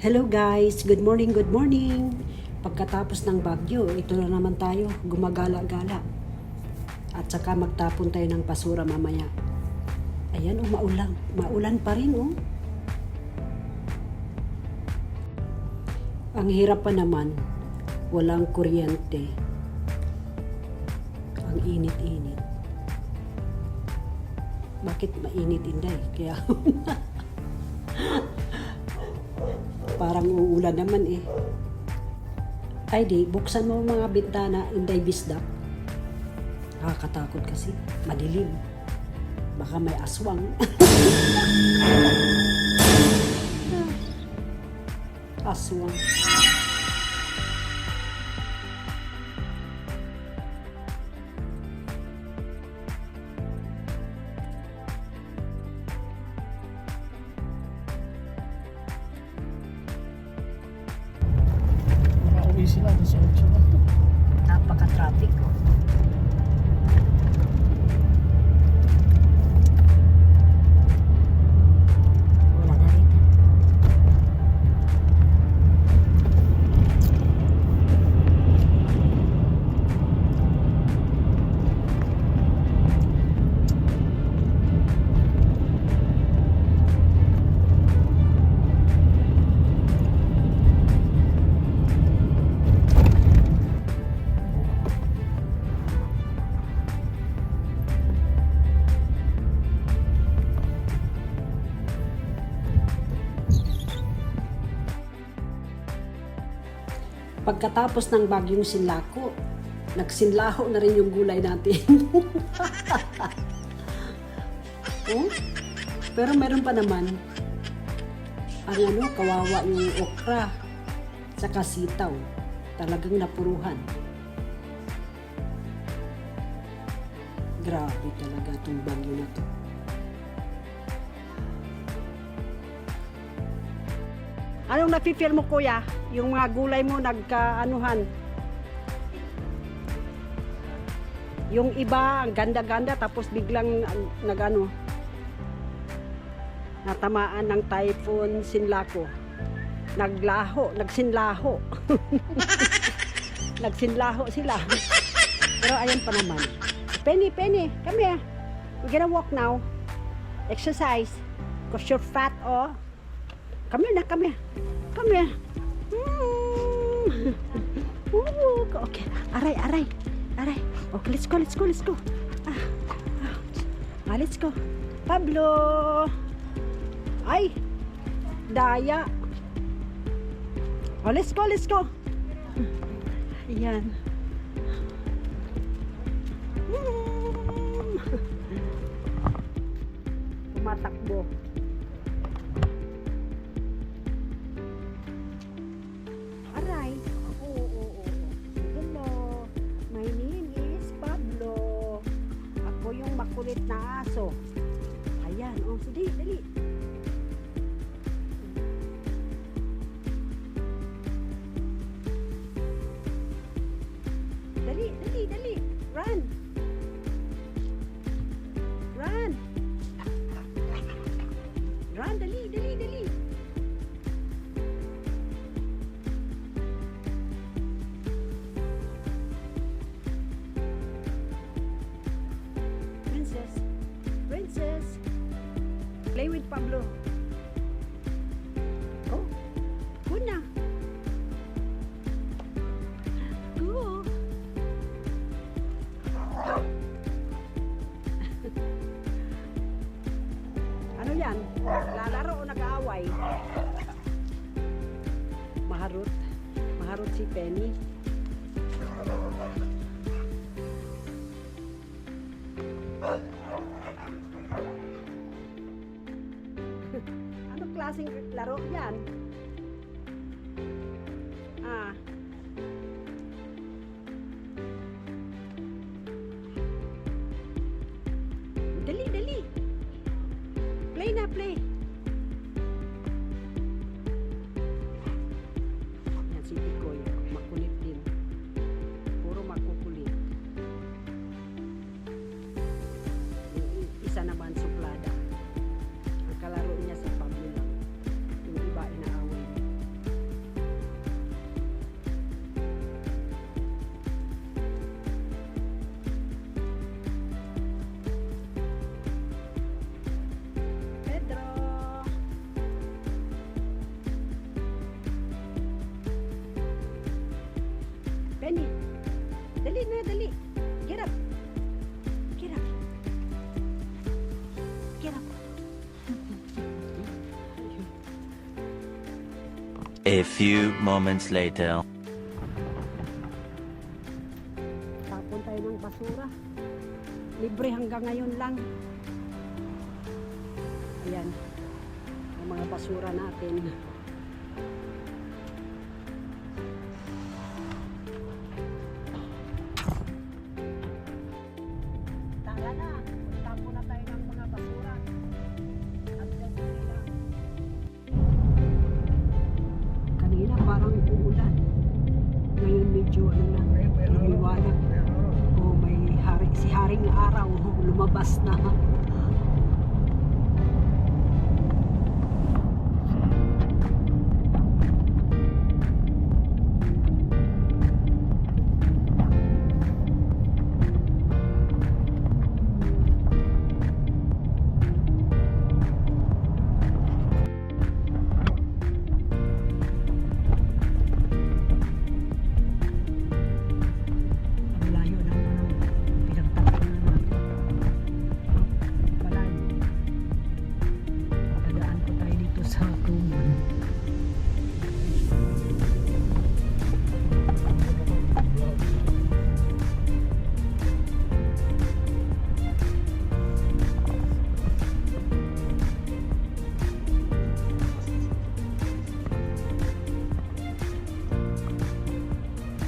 Hello guys, good morning, good morning. Pagkatapos ng bagyo, ito na naman tayo, gumagala-gala. At saka magtapon tayo ng basura mamaya. Ayan, maulan. Maulan pa rin, oh. Ang hirap pa naman, walang kuryente. Ang init-init. Bakit mainit, Inday? Kaya parang uulan naman eh. Ay di, buksan mo mga bintana, Inday Bisdak. Nakakatakot kasi, madilim. Baka may aswang. Aswang. Nakauwi sila doon sa 8 na. Napaka-traffic ko. Wala na rin. Pagkatapos ng bagyong sinlako, nagsinlaho na rin yung gulay natin. Oh? Pero meron pa naman, ang kawawa yung okra, saka sitaw, talagang napuruhan. Grabe talaga itong bagyo na to. Anong nafe-feel mo, kuya? Yung mga gulay mo nagkaanuhan? Yung iba, ang ganda-ganda, tapos biglang natamaan ng typhoon Sinlaco. Nagsinlaho. Nagsinlaho sila. Pero ayan pa naman. Penny, come here. We're gonna walk now. Exercise. Because you're fat, oh. Come here. Come here. Okay. Aray. Okay, let's go. Let's go. Pablo. Ay. Daya. Oh, let's go. Ayan. Tumatakbo. Aray. Oo. Hello. My name is Pablo. Ako yung makulit na aso. Ayan. Oh, dali. Dali. Run. Run, dali. Princess. Play with Pablo. Oh, go na. Go. Ano yan? Lalaro o nag-aaway? Maharot si Penny. Anong klaseng laro yan? Dali. Play. Yan si Tikoy, makulit din. Puro makukulit. Yung isa naman suplada. Ang kalaro niya sa Pablo lang. Yung iba inaaway. na, dali. Get up. Get up. Get up. A few moments later. Tapon tayo ng basura. Libre hanggang ngayon lang. Ayan. Ang mga basura natin. Tara na. Tapon na tayo ng mga basura. Hanggang ngayon lang. Kanina parang uulan. Ngayon medyo ano na, lumiwanag. Oh, may si Haring Araw lumabas na. Ang layo ng pinagtapunan natin. Malayo. Dadaan po tayo dito sa Tuman.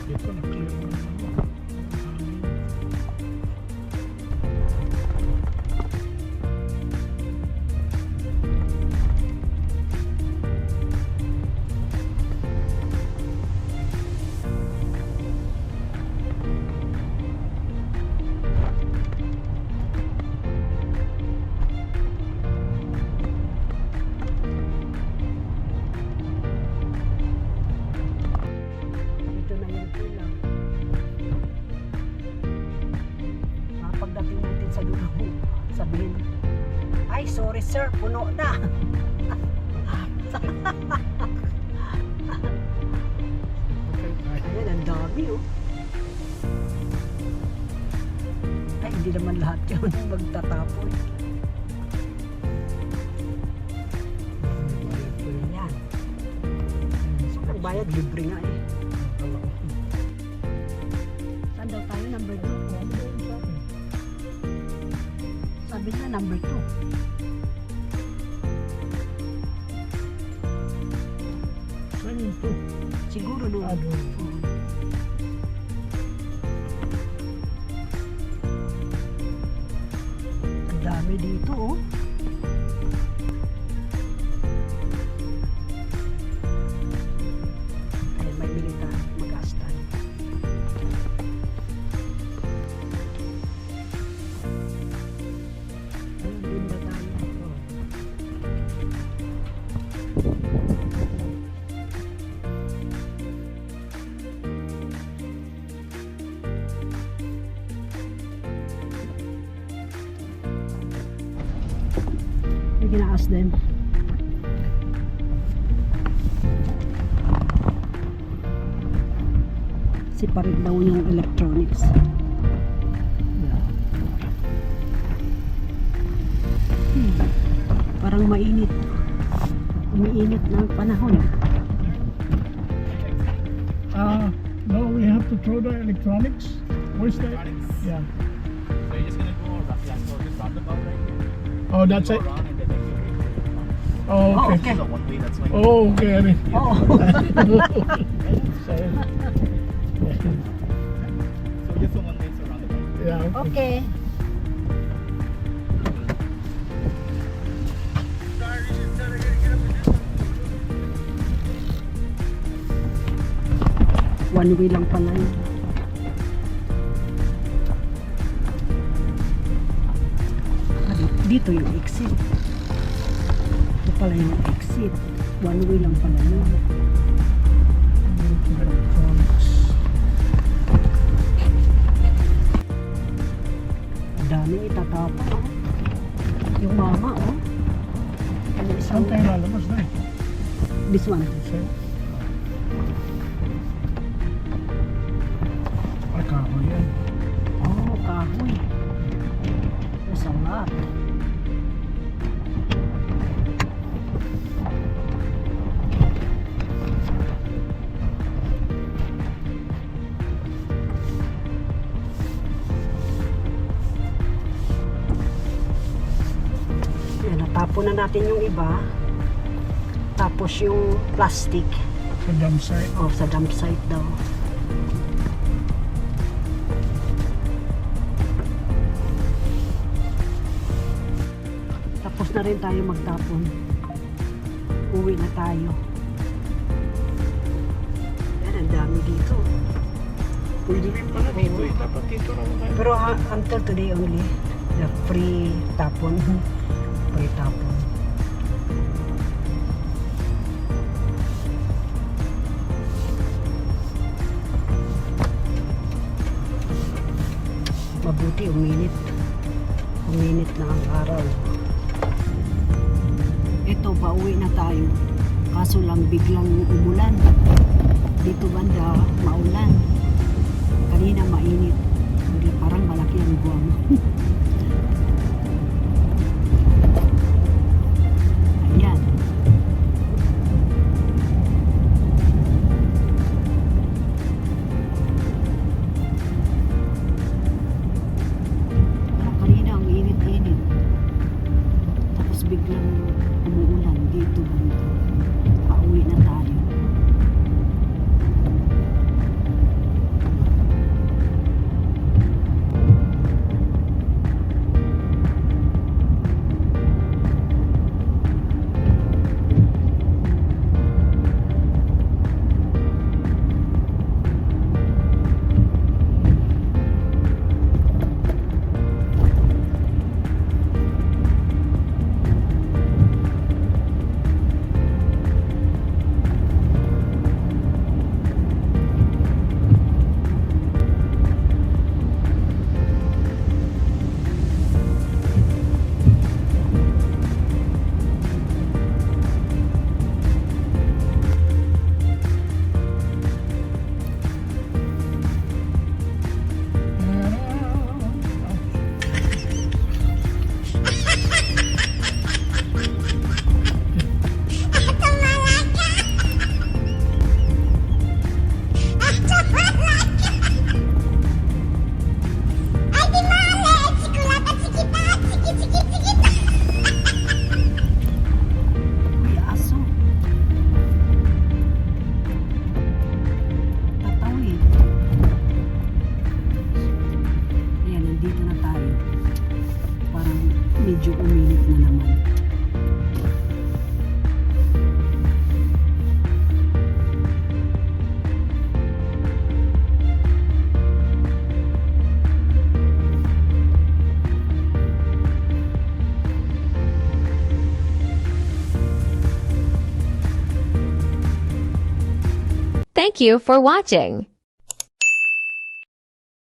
Ito na clear mo. Dito na yung pulang. Pagdating natin sa dulo, sabihin, ay sorry sir, puno na. Ayan, ang dami oh. Ay, hindi naman lahat yun magtatapon. Ayan. Ang bayad, libre nga eh. Saan daw tayo? Number 2? Sabi na number 2. Saan yung to? Siguro doon. Doon. Ang dami dito oh. Ayan, may militar. Mag-aas tayo. Ayun, doon na tayo. May ginaas din. Separate daw yung electronics. Parang mainit. Umiinit ng panahon. No, we have to throw the electronics. Where's that? Yeah. So you're just gonna go roughly until this roundabout right here. Oh, that's Go it. around and then make your way to the farm. Oh, okay. Okay. So one way, that's why. Oh, okay. I mean, Oo. sorry. So just the one way to roundabout. Yeah. Okay. One way lang pala yun. Dito yung exit. Ito pala yung exit. One way lang pala yun. Electronics. Ang dami itatapon oh. Yung mama oh. Ano isang Saan tayo lalabas na eh? this one. Ay, kahoy yan. muna natin yung iba. Tapos yung plastic. Sa dump site. Oh, sa dump site daw. Tapos na rin tayo magtapon. Uwi na tayo. Yan, ang dami dito. Pwede rin pala dito eh. Dapat dito naman tayo. Pero until today only, the free tapon. Free tapon. Mabuti, uminit. Uminit na ang araw. Ito, pauwi na tayo. Kaso lang biglang umulan. Dito banda, maulan. Kanina mainit. Hindi, parang malaki ang buwang. Ayan. Kanina ang init-init. Tapos biglang umuulan dito banda. Pauwi na tayo. Uy, aso. Tatawid. Ayan, nandito na tayo. Parang medyo uminit na naman. Thank you for watching.